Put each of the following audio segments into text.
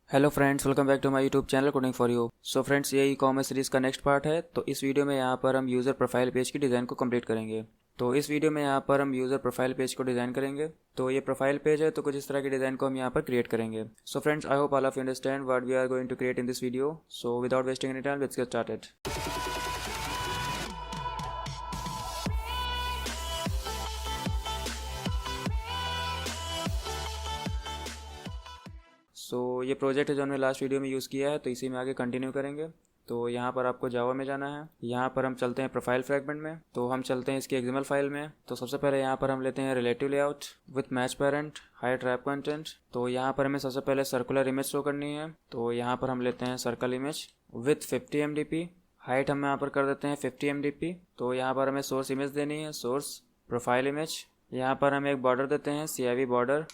Hello friends, welcome back to my YouTube channel coding for you. So friends, ये e commerce series का next part है। तो इस video में यहाँ पर हम यूज़र प्रोफाइल पेज की डिज़ाइन को कंप्लीट करेंगे। तो इस वीडियो में यहाँ पर हम यूज़र प्रोफाइल पेज को डिज़ाइन करेंगे। तो ये प्रोफाइल पेज है, तो कुछ इस तरह की डिज़ाइन को हम यहाँ पर क्रिएट करेंगे। So friends, I hope all of you understand what we are going to create in this video. So without wasting any time, let's get started. ये प्रोजेक्ट है जो हमने लास्ट वीडियो में यूज़ किया है, तो इसी में आगे कंटिन्यू करेंगे। तो यहाँ पर आपको जावा में जाना है। यहाँ पर हम चलते हैं प्रोफाइल फ्रैगमेंट में। तो हम चलते हैं इसकी एक्सएमएल फाइल में। तो सबसे पहले यहाँ पर हम लेते हैं relative layout with match parent height wrap content. तो यहाँ पर हमें सबसे पहले सर्कुलर इमेज शो करनी है। तो यहाँ पर हम लेते हैं circle image with 50 MDP। Height हम यहाँ पर कर देते हैं 50 MDP। तो यहाँ पर हमें सोर्स इमेज देनी है, सोर्स प्रोफाइल इमेज। यहाँ पर हम एक बॉर्डर देते हैं, CIV border,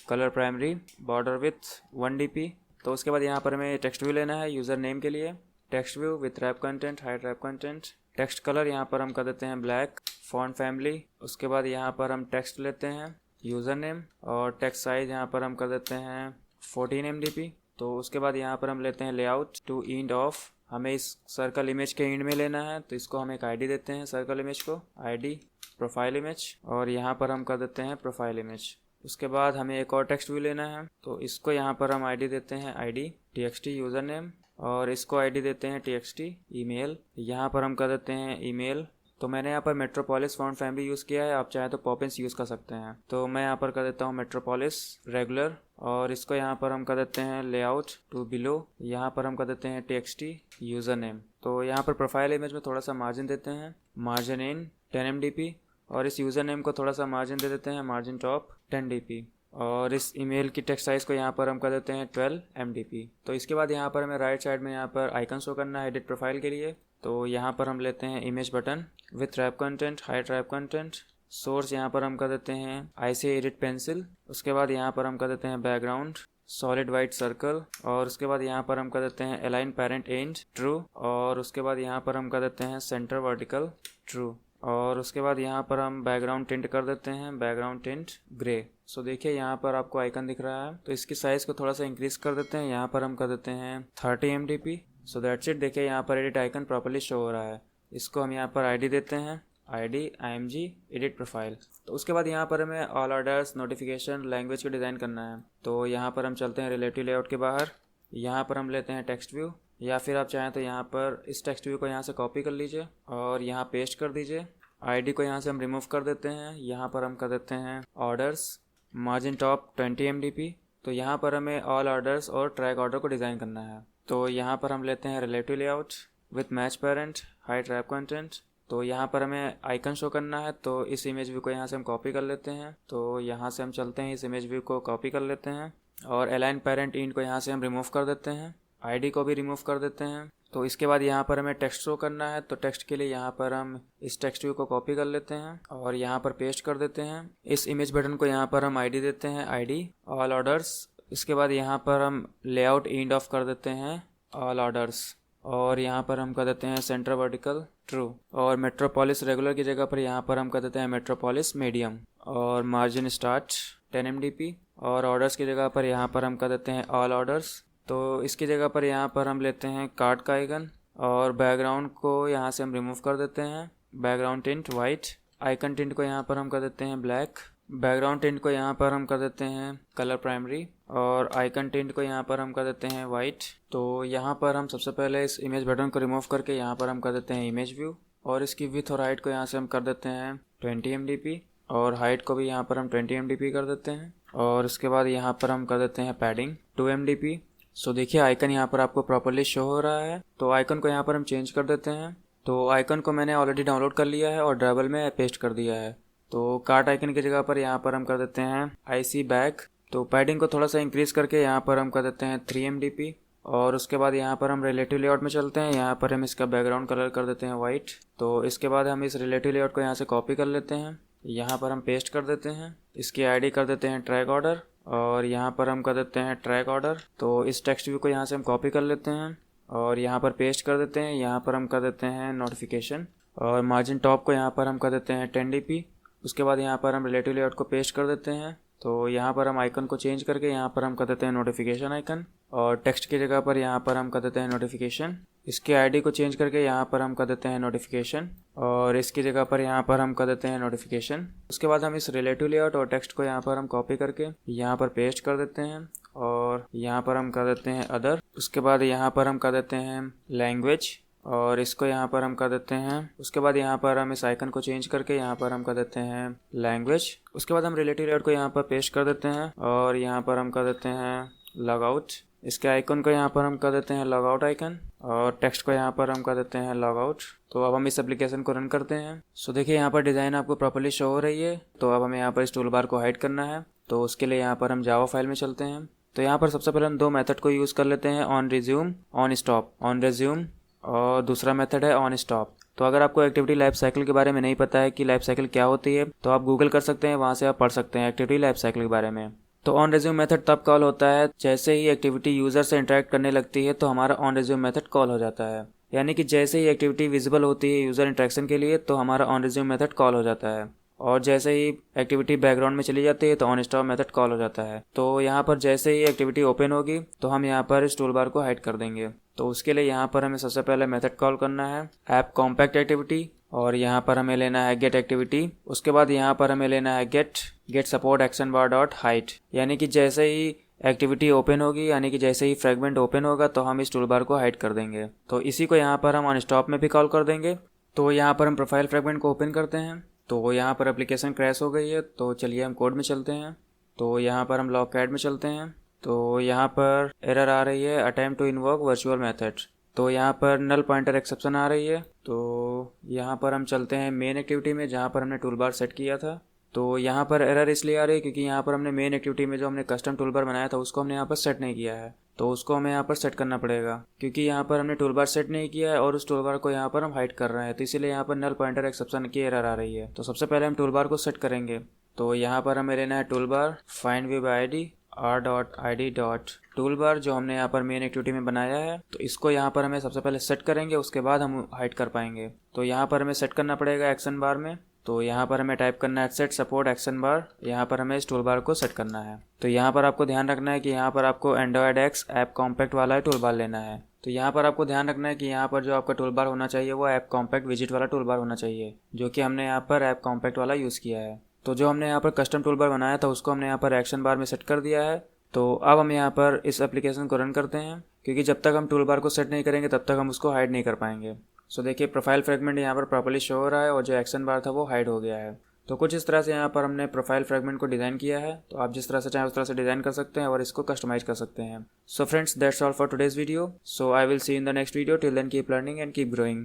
colour primary, border with 1 DP। तो उसके बाद यहाँ पर हमें टेक्स्ट व्यू लेना है यूज़र नेम के लिए। Text view with wrap content, height wrap content. Text colour यहाँ पर हम कर देते हैं ब्लैक, फॉन्ट फैमिली। उसके बाद यहाँ पर हम टेक्स्ट लेते हैं यूज़र नेम, और टेक्स्ट साइज यहाँ पर हम कर देते हैं 14 MDP। तो उसके बाद यहाँ पर हम लेते हैं लेआउट टू एंड ऑफ। हमें इस सर्कल इमेज के एंड में लेना है, तो इसको हम एक ID देते हैं सर्कल इमेज को, ID प्रोफाइल इमेज, और यहाँ पर हम कर देते हैं प्रोफाइल इमेज। उसके बाद हमें एक और टेक्स्ट व्यू लेना है, तो इसको यहाँ पर हम ID देते हैं ID TXT यूज़र नेम, और इसको ID देते हैं TXT ईमेल। यहाँ पर हम कर देते हैं ईमेल। तो मैंने यहाँ पर मेट्रोपोलिस फॉन्ट फैमिली यूज़ किया है, आप चाहें तो पॉपिंस यूज़ कर सकते हैं। तो मैं यहाँ पर कर देता हूँ मेट्रोपोलिस रेगुलर, और इसको यहाँ पर हम कर देते हैं लेआउट टू बिलो। यहाँ पर हम कर देते हैं TXT यूज़र नेम। तो यहाँ पर प्रोफाइल इमेज में थोड़ा सा मार्जिन देते हैं, मार्जिन इन 10 MDP, और इस यूज़र नेम को थोड़ा सा मार्जिन दे देते हैं, मार्जिन टॉप 10 DP, और इस ईमेल की टेक्स्ट साइज़ को यहाँ पर हम कर देते हैं 12 MDP। तो इसके बाद यहाँ पर हमें राइट साइड में यहाँ पर आइकन शो करना है एडिट प्रोफाइल के लिए। तो यहाँ पर हम लेते हैं image button with wrap content, height wrap content. Source यहाँ पर हम कर देते हैं IC एडिट पेंसिल। उसके बाद यहाँ पर हम कर देते हैं बैकग्राउंड सॉलिड वाइट सर्कल, और उसके बाद यहाँ पर हम कर देते हैं अलाइन पेरेंट एंड ट्रू, और उसके बाद यहाँ पर हम कर देते हैं सेंटर वर्टिकल ट्रू, और उसके बाद यहाँ पर हम बैकग्राउंड टिंट कर देते हैं बैकग्राउंड टिंट ग्रे। सो देखिए यहाँ पर आपको आइकन दिख रहा है, तो इसकी साइज़ को थोड़ा सा इंक्रीज कर देते हैं। यहाँ पर हम कर देते हैं 30 MDP। So that's it. देखिए यहाँ पर एडिट आइकन प्रॉपर्ली शो हो रहा है। इसको हम यहाँ पर ID देते हैं, ID IMG एडिट प्रोफाइल। तो उसके बाद यहाँ पर हमें ऑल ऑर्डर्स नोटिफिकेशन लैंग्वेज को डिज़ाइन करना है। तो यहाँ पर हम चलते हैं रिलेटिव लेआउट के बाहर। यहाँ पर हम लेते हैं टेक्स्ट व्यू, या फिर आप चाहें तो यहाँ पर इस टेक्स्ट व्यू को यहाँ से कॉपी कर लीजिए और यहाँ पेस्ट कर दीजिए। ID को यहाँ से हम रिमूव कर देते हैं। यहाँ पर हम कर देते हैं ऑर्डर्स, मार्जिन टॉप 20 MDP। तो यहाँ पर हमें ऑल ऑर्डर्स और ट्रैक ऑर्डर को डिज़ाइन करना है। तो यहाँ पर हम लेते हैं relative layout with match parent height wrap content. तो यहाँ पर हमें आइकन शो करना है, तो इस इमेज व्यू को यहाँ से हम कॉपी कर लेते हैं। तो यहाँ से हम चलते हैं, इस इमेज व्यू को कॉपी कर लेते हैं, और अलाइन पेरेंट इंड को यहाँ से हम रिमूव कर देते हैं, ID को भी रिमूव कर देते हैं। तो इसके बाद यहाँ पर हमें टेक्स्ट शो करना है, तो टेक्स्ट के लिए यहाँ पर हम इस टेक्स्ट व्यू को कॉपी कर लेते हैं और यहाँ पर पेस्ट कर देते हैं। इस इमेज बटन को यहाँ पर हम ID देते हैं, ID ऑल ऑर्डर्स। इसके बाद यहाँ पर हम लेआउट एंड ऑफ कर देते हैं ऑल ऑर्डर्स, और यहाँ पर हम कर देते हैं सेंटर वर्टिकल ट्रू, और मेट्रोपोलिस रेगुलर की जगह पर यहाँ पर हम कर देते हैं मेट्रोपोलिस मीडियम, और मार्जिन स्टार्ट 10 MDP, और ऑर्डर्स की जगह पर यहाँ पर हम कर देते हैं ऑल ऑर्डर्स। तो इसकी जगह पर यहाँ पर हम लेते हैं कार्ड का आइकन, और बैकग्राउंड को यहाँ से हम रिमूव कर देते हैं, background tint white. Icon tint को यहाँ पर हम कर देते हैं ब्लैक। बैकग्राउंड टिंट को यहाँ पर हम कर देते हैं कलर प्राइमरी, और आइकन टिंट को यहाँ पर हम कर देते हैं वाइट। तो यहाँ पर हम सबसे पहले इस इमेज बटन को रिमूव करके यहाँ पर हम कर देते हैं इमेज व्यू, और इसकी विथ और हाइट को यहाँ से हम कर देते हैं 20 MDP, और हाइट को भी यहाँ पर हम 20 MDP कर देते हैं, और इसके बाद यहाँ पर हम कर देते हैं पैडिंग 2 MDP। सो देखिए आइकन यहाँ पर आपको प्रॉपर्ली शो हो रहा है। तो आइकन को यहाँ पर हम चेंज कर देते हैं। तो आइकन को मैंने ऑलरेडी डाउनलोड कर लिया है और ड्राइबल में पेस्ट कर दिया है। तो कार्ट आइकन की जगह पर यहाँ पर हम कर देते हैं IC बैक। तो पैडिंग को थोड़ा सा इंक्रीज करके यहाँ पर हम कर देते हैं 3 MDP, और उसके बाद यहाँ पर हम रिलेटिव लेआउट में चलते हैं। यहाँ पर हम इसका बैकग्राउंड कलर कर देते हैं वाइट। तो इसके बाद हम इस रिलेटिव लेआउट को यहाँ से कॉपी कर लेते हैं, यहाँ पर हम पेस्ट कर देते हैं। इसकी ID कर देते हैं ट्रैक ऑर्डर, और यहाँ पर हम कर देते हैं ट्रैक ऑर्डर। तो इस टेक्स्ट व्यू को यहाँ से हम कॉपी कर लेते हैं और यहाँ पर पेस्ट कर देते हैं। यहाँ पर हम कर देते हैं नोटिफिकेशन, और मार्जिन टॉप को यहाँ पर हम कर देते हैं 10 DP। उसके बाद यहाँ पर हम रिलेटिव लेआउट को पेस्ट कर देते हैं। तो यहाँ पर हम आइकन को चेंज करके यहाँ पर हम कर देते हैं नोटिफिकेशन आइकन, और टेक्स्ट की जगह पर यहाँ पर हम कर देते हैं नोटिफिकेशन। इसके आईडी को चेंज करके यहाँ पर हम कर देते हैं नोटिफिकेशन, और इसकी जगह पर यहाँ पर हम कर देते हैं नोटिफिकेशन। उसके बाद हम इस रिलेटिव लेआउट और टेक्स्ट को यहाँ पर हम कॉपी करके यहाँ पर पेस्ट कर देते हैं, और यहाँ पर हम कर देते हैं अदर। उसके बाद यहाँ पर हम कर देते हैं लैंग्वेज, और इसको यहाँ पर हम कर देते हैं। उसके बाद यहाँ पर हम इस आइकन को चेंज करके यहाँ पर हम कर देते हैं लैंग्वेज। उसके बाद हम रिलेटिव लेआउट को यहाँ पर पेस्ट कर देते हैं, और यहाँ पर हम कर देते हैं लॉग आउट। इसके आइकन को यहाँ पर हम कर देते हैं लॉग आउट आइकन, और टेक्स्ट को यहाँ पर हम कर देते हैं लॉग आउट। तो अब हम इस एप्लीकेशन को रन करते हैं। सो देखिए यहाँ पर डिज़ाइन आपको प्रॉपर्ली शो हो रही है। तो अब हमें यहाँ पर इस टूल बार को हाइड करना है। तो उसके लिए यहाँ पर हम जावा फाइल में चलते हैं। तो यहाँ पर सबसे पहले हम दो मेथड को यूज़ कर लेते हैं, on resume, on stop. On resume और दूसरा मेथड है ऑन स्टॉप। तो अगर आपको एक्टिविटी लाइफ साइकिल के बारे में नहीं पता है कि लाइफ साइकिल क्या होती है, तो आप गूगल कर सकते हैं, वहाँ से आप पढ़ सकते हैं एक्टिविटी लाइफ साइकिल के बारे में। तो ऑन रिज्यूम मेथड तब कॉल होता है जैसे ही एक्टिविटी यूज़र से इंटरेक्ट करने लगती है, तो हमारा ऑन रिज्यूम मेथड कॉल हो जाता है। यानी कि जैसे ही एक्टिविटी विजिबल होती है यूज़र इंटरेक्शन के लिए, तो हमारा ऑन रिज्यूम मेथड कॉल हो जाता है। और जैसे ही एक्टिविटी बैकग्राउंड में चली जाती है तो ऑन स्टॉप मेथड कॉल हो जाता है। तो यहाँ पर जैसे ही एक्टिविटी ओपन होगी तो हम यहाँ पर इस टूल बार को हाइड कर देंगे। तो उसके लिए यहाँ पर हमें सबसे पहले मेथड कॉल करना है ऐप कॉम्पैक्ट एक्टिविटी, और यहाँ पर हमें लेना है गेट एक्टिविटी। उसके बाद यहाँ पर हमें लेना है गेट सपोर्ट एक्शन बार डॉट हाइड। यानी कि जैसे ही एक्टिविटी ओपन होगी, यानी कि जैसे ही फ्रेगमेंट ओपन होगा, तो हम इस टूल बार को हाइड कर देंगे। तो इसी को यहाँ पर हम ऑन स्टॉप में भी कॉल कर देंगे। तो यहाँ पर हम प्रोफाइल फ्रेगमेंट को ओपन करते हैं। तो यहाँ पर एप्लीकेशन क्रैश हो गई है। तो चलिए हम कोड में चलते हैं। तो यहाँ पर हम लॉग कैड में चलते हैं। तो यहाँ पर एरर आ रही है attempt to invoke virtual method. तो यहाँ पर नल पॉइंटर एक्सेप्शन आ रही है। तो यहाँ पर हम चलते हैं मेन एक्टिविटी में, जहाँ पर हमने टूल बार सेट किया था। तो यहाँ पर एरर इसलिए आ रही है क्योंकि यहाँ पर हमने मेन एक्टिविटी में जो हमने कस्टम टूल बार बनाया था उसको हमने यहाँ पर सेट नहीं किया है। तो उसको हमें यहाँ पर सेट करना पड़ेगा, क्योंकि यहाँ पर हमने टूल बार सेट नहीं किया है और उस टूल बार को यहाँ पर हम हाइड कर रहे हैं। तो इसीलिए यहाँ पर नल पॉइंटर एक्सेप्शन की एरर आ रही है। तो सबसे पहले हम टूल बार को सेट करेंगे। तो यहाँ पर हमें लेना है tool bar find view bye ID r.id.toolbar, जो हमने यहाँ पर मेन एक्टिविटी में बनाया है। तो इसको यहाँ पर हमें सबसे पहले सेट करेंगे, उसके बाद हम हाइड कर पाएंगे। तो यहाँ पर हमें सेट करना पड़ेगा एक्शन बार में। तो यहाँ पर हमें टाइप करना है सेट सपोर्ट एक्शन बार। यहाँ पर हमें इस टूल बार को सेट करना है। तो यहाँ पर आपको ध्यान रखना है कि यहाँ पर आपको एंड्रॉयड एक्स ऐप कॉम्पैक्ट वाला टूल बार लेना है। तो यहाँ पर आपको ध्यान रखना है कि यहाँ पर जो आपका टूल बार होना चाहिए वो ऐप कॉम्पैक्ट विजिट वाला टूल बार होना चाहिए, जो कि हमने यहाँ पर ऐप कॉम्पैक्ट वाला यूज़ किया है। तो जो हमने यहाँ पर कस्टम टूल बार बनाया था उसको हमने यहाँ पर एक्शन बार में सेट कर दिया है। तो अब हम यहाँ पर इस एप्लीकेशन को रन करते हैं, क्योंकि जब तक हम टूल बार को सेट नहीं करेंगे तब तक हम उसको हाइड नहीं कर पाएंगे। सो देखिए प्रोफाइल फ्रेगमेंट यहाँ पर प्रॉपर्ली शो हो रहा है और जो एक्शन बार था वो हाइड हो गया है। तो कुछ इस तरह से यहाँ पर हमने प्रोफाइल फ्रेगमेंट को डिज़ाइन किया है। तो आप जिस तरह से चाहें उस तरह से डिज़ाइन कर सकते हैं और इसको कस्टमाइज कर सकते हैं। So friends, that's all for today's video. So I will see in the next video. Till then keep learning and keep growing.